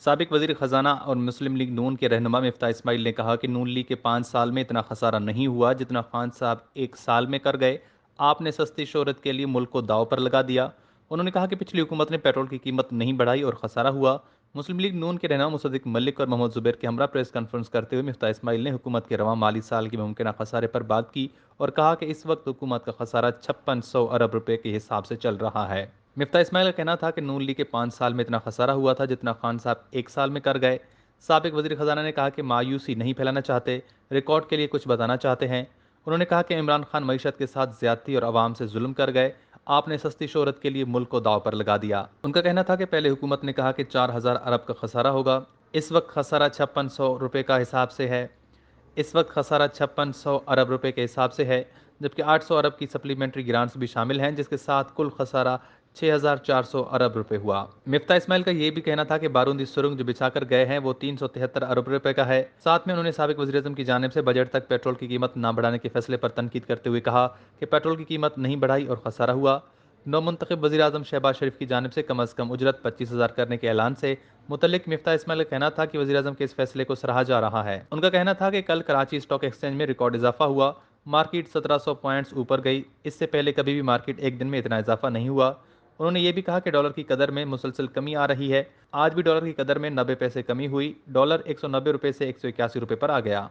साबिक वजीर खजाना और मुस्लिम लीग नून के रहनुमा मिफ्ता इस्माइल ने कहा कि नून लीग के 5 साल में इतना खसारा नहीं हुआ जितना खान साहब 1 साल में कर गए। आपने सस्ती शोहरत के लिए मुल्क को दाव पर लगा दिया। उन्होंने कहा कि पिछली हुकूमत ने पेट्रोल की कीमत नहीं बढ़ाई और खसारा हुआ। मुस्लिम लीग नून के रहनुमा मुसद्दिक मलिक और मोहम्मद जुबैर के हमरा प्रेस कॉन्फ्रेंस करते हुए मिफ्ता इस्माइल ने हुकूमत के रवा माली साल के मुमकिन खसारे पर बात की और कहा कि इस वक्त हुकूमत का खसारा 5600 अरब रुपए के हिसाब से चल रहा है। मिफ्ता इस्माइल का कहना था कि नून लीग के 5 साल में इतना खसारा हुआ था जितना खान साहब 1 साल में कर गए। साबिक वजीर खजाना ने कहा कि मायूसी नहीं फैलाना चाहते, रिकॉर्ड के लिए कुछ बताना चाहते हैं। उन्होंने कहा कि इमरान खान मईशत के साथ ज्यादती और आवाम से जुल्म कर गए। आपने सस्ती शोहरत के लिए मुल्क को दाव पर लगा दिया। उनका कहना था कि पहले हुकूमत ने कहा कि 4000 अरब का खसारा होगा। इस वक्त खसारा 5600 रुपये का हिसाब से है। इस वक्त खसारा 5600 अरब रुपए के हिसाब से है, जबकि 800 अरब की सप्लीमेंट्री ग्रांट्स भी शामिल हैं, जिसके साथ कुल खसारा 6400 अरब रुपए हुआ। मिफ्ता इस्माइल का यह भी कहना था कि बारूदी सुरंग जो बिछाकर गए हैं वो 373 अरब रुपए का है। साथ में उन्होंने साबिक वज़ीर-ए-आज़म की जानिब से बजट तक पेट्रोल की कीमत न बढ़ाने के फैसले पर तनकीद करते हुए कहा कि पेट्रोल की कीमत नहीं बढ़ाई और खसारा हुआ। नौमुंतखब वज़ीर आज़म शहबाज शरीफ की जानिब से कम अज़ कम उजरत 25,000 करने के ऐलान से मुतल्लिक मिफ्ता इस्माइल का कहना था कि वज़ीर आज़म के इस फैसले को सराहा जा रहा है। उनका कहना था कि कल कराची स्टॉक एक्सचेंज में रिकॉर्ड इजाफा हुआ। मार्केट 1700 पॉइंट्स ऊपर गई। इससे पहले कभी भी मार्केट एक दिन में इतना इजाफा नहीं हुआ। उन्होंने ये भी कहा कि डॉलर की कदर में मुसलसल कमी आ रही है। आज भी डॉलर की कदर में 90 पैसे कमी हुई। डॉलर 190 रुपये से 181 रुपये पर आ गया।